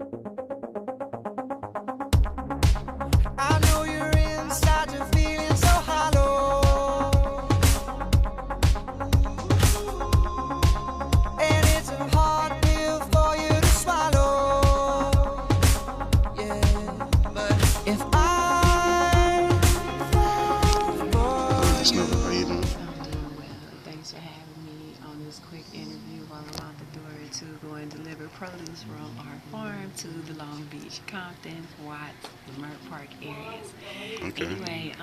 I know you're inside, you're feeling so hollow, and it's a hard pill for you to swallow. Yeah, but if I fall for Just know how you doing. I'm doing well. Thanks for having me on this quick interview while I'm out the door to go and deliver produce from our farm to the Long Beach, Compton, Watts, the Merck Park areas. Okay. Anyway,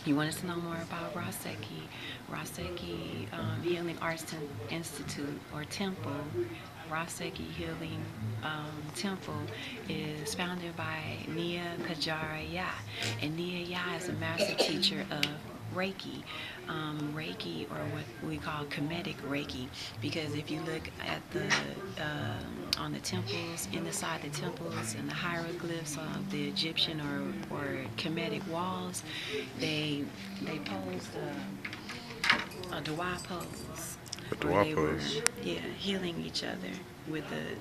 you want us to know more about Raseki. Raseki Healing Arts Institute or Temple. Raseki Healing Temple is founded by Nia Kajara Ya. And Nia Ya is a master teacher of Reiki. Reiki, or what we call Kemetic Reiki, because if you look at the on the temples, inside the temples and the hieroglyphs of the Egyptian or Kemetic walls, they posed a Dua pose. A Where Dua they were, pose. yeah, healing each other with the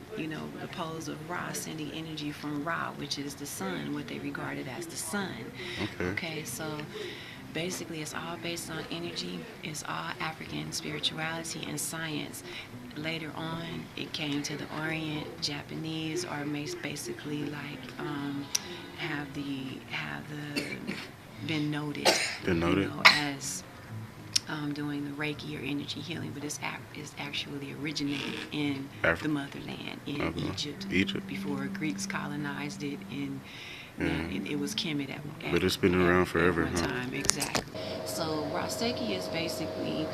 pose of Ra, sending energy from Ra, which is the sun, what they regarded as the sun. Okay. Okay, so basically it's all based on energy. It's all African spirituality and science. Later on, it came to the Orient. Japanese are basically like have the been noted, Been noted. you know, as doing the Reiki or energy healing, but it's actually originated in the motherland, in Egypt, before Greeks colonized it. It was Kemet at But it's been around forever, at one time, exactly. So Raseki is basically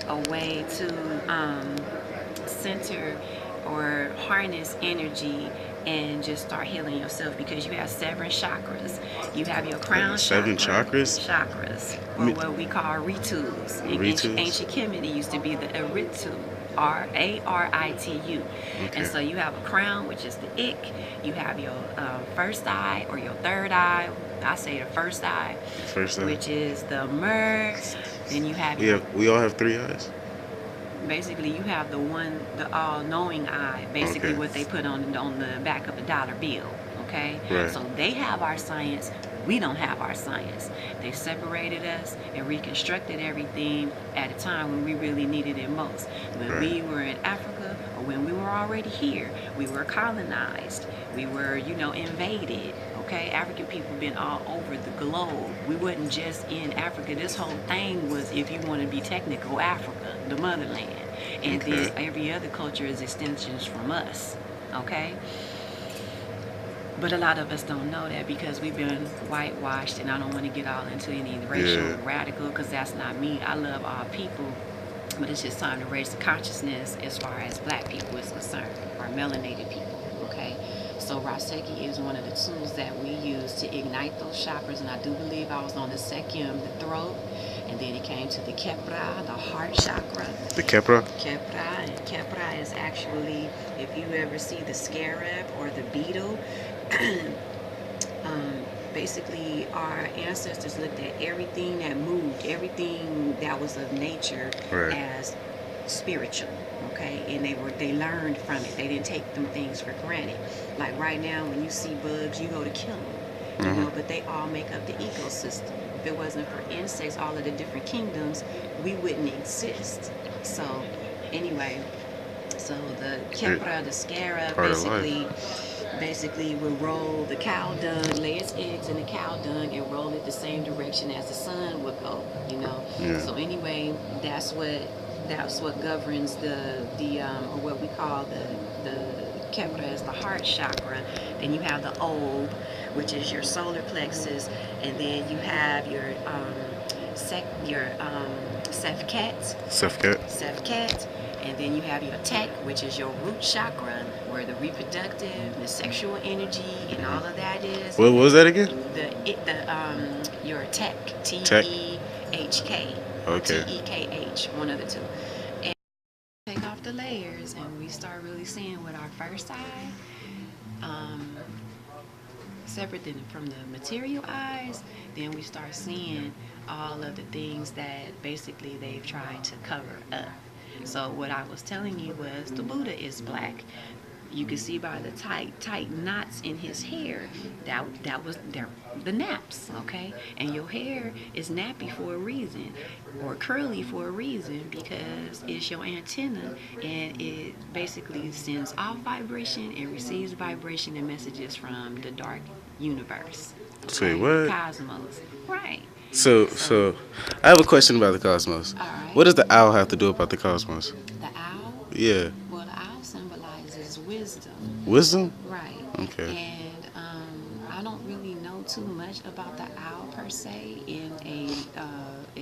a way to center or harness energy and just start healing yourself, because you have 7 chakras. You have your crown 7 chakra, chakras? Chakras, or what we call ritus. In ancient Kemet, it used to be the Aritu, Aritu. Okay. And so you have a crown, which is the ik. You have your first eye or your third eye. I say the first eye, which is the mer. Then you have we all have 3 eyes. basically you have the all-knowing eye, basically what they put on the back of a dollar bill. Okay, Right. so they have our science, we don't have our science. They separated us and reconstructed everything at a time when we really needed it most. When we were in Africa, or when we were already here, we were colonized, we were invaded. Okay, African people been all over the globe. We wasn't just in Africa. This whole thing was, if you want to be technical, Africa, the motherland. And then every other culture is extensions from us. Okay? But a lot of us don't know that, because we've been whitewashed, and I don't want to get all into any racial radical, because that's not me. I love all people, but it's just time to raise the consciousness as far as black people is concerned, or melanated people. Okay? So Raseki is one of the tools that we use to ignite those chakras, and I do believe I was on the Sekyum, the throat, and then it came to the Kepra, the heart chakra. The Kepra? Kepra, and Kepra is actually, if you ever see the scarab or the beetle, basically our ancestors looked at everything that moved, everything that was of nature as spiritual. Okay, and they learned from it. They didn't take them things for granted. Like right now, when you see bugs, you go to kill them, you know, but they all make up the ecosystem. If it wasn't for insects, all of the different kingdoms, we wouldn't exist. So anyway, so the Kepra, the scarab, basically will roll the cow dung, lay its eggs in the cow dung, and roll it the same direction as the sun would go, you know. So anyway, that's what governs the or what we call the Kepra as the heart chakra. Then you have the Ob, which is your solar plexus, and then you have your Sefket, and then you have your Tek, which is your root chakra, where the reproductive, the sexual energy, and all of that is. What was that again? Your Tek, Tehk. Okay. Tekh, one of the two. And take off the layers, and we start really seeing with our first eye, separate from the material eyes. Then we start seeing all of the things that basically they've tried to cover up. So what I was telling you was the Buddha is black. you could see by the tight knots in his hair that was the naps, okay? And your hair is nappy for a reason, or curly for a reason, because it's your antenna, and it basically sends off vibration and receives vibration and messages from the dark universe. Say what? Cosmos, right? So, I have a question about the cosmos. All right. What does the owl have to do about the cosmos? The owl. Yeah. Well, the owl symbolizes wisdom. Wisdom? Right. Okay. And I don't really know too much about the owl per se in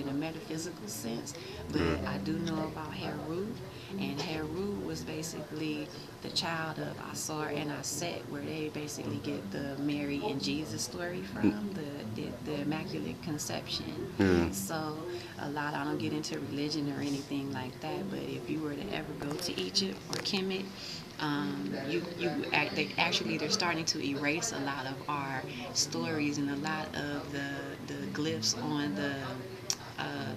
a metaphysical sense, but I do know about Heru, and Heru was basically the child of Asar and Aset, where they basically get the Mary and Jesus story from, the Immaculate Conception. So a lot, I don't get into religion or anything like that, but if you were to ever go to Egypt or Kemet, they're starting to erase a lot of our stories and a lot of the glyphs on the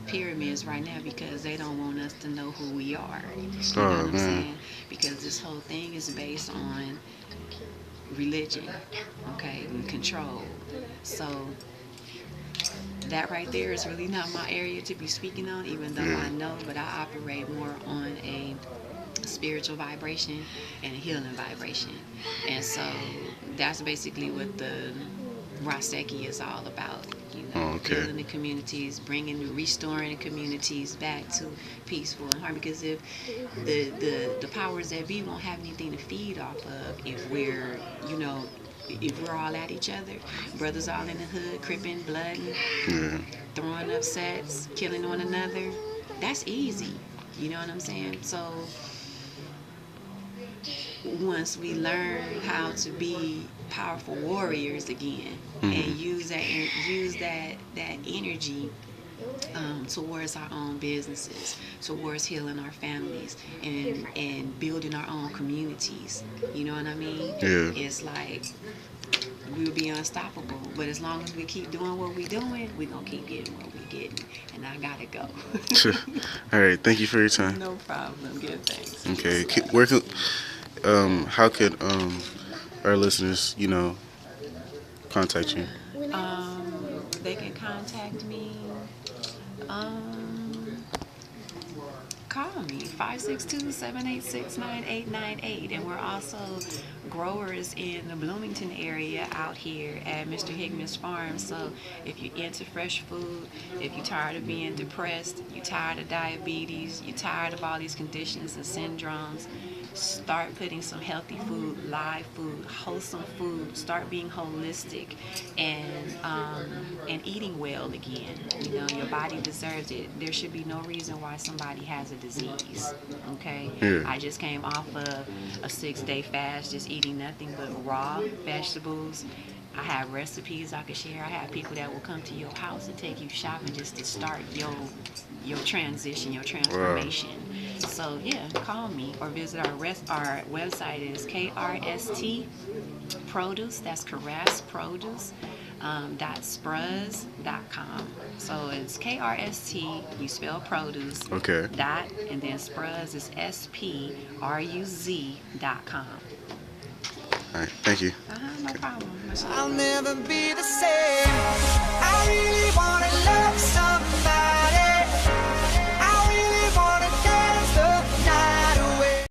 pyramids right now, because they don't want us to know who we are. You know what I'm saying? Because this whole thing is based on religion, okay, and control. So that right there is really not my area to be speaking on, even though I know, but I operate more on a spiritual vibration and a healing vibration. And so that's basically what the Raseki is all about. You know, healing the communities, restoring the communities back to peaceful and harmony. Because if the powers that be won't have anything to feed off of if we're, if we're all at each other, brothers all in the hood, cripping, blooding, throwing up sets, killing one another, that's easy. You know what I'm saying? So once we learn how to be powerful warriors again, and use that energy towards our own businesses, towards healing our families, and building our own communities. You know what I mean? Yeah. It's like we'll be unstoppable. But as long as we keep doing what we're doing, we're going to keep getting what we're getting. And I got to go. All right. Thank you for your time. No problem. Good, thanks. Okay. How could our listeners, contact you? They can contact me. Call me 562-786-9898, and we're also growers in the Bloomington area out here at Mr. Hickman's farm. So if you're into fresh food, if you're tired of being depressed, you're tired of diabetes, you're tired of all these conditions and syndromes, start putting some healthy food, live food, wholesome food. Start being holistic and eating well again. Your body deserves it. There should be no reason why somebody has a disease. Okay? Yeah. I just came off of a 6-day fast, just eating nothing but raw vegetables. I have recipes I could share. I have people that will come to your house and take you shopping just to start your transition, your transformation. Wow. So yeah, call me or visit our website is KRST Produce. That's Karas Produce. .spruz.com. So it's KRST, you spell produce. Okay. And then Spruz is SPRUZ.com. All right. Thank you. No problem. I'll never be the same. I really wanna love someone.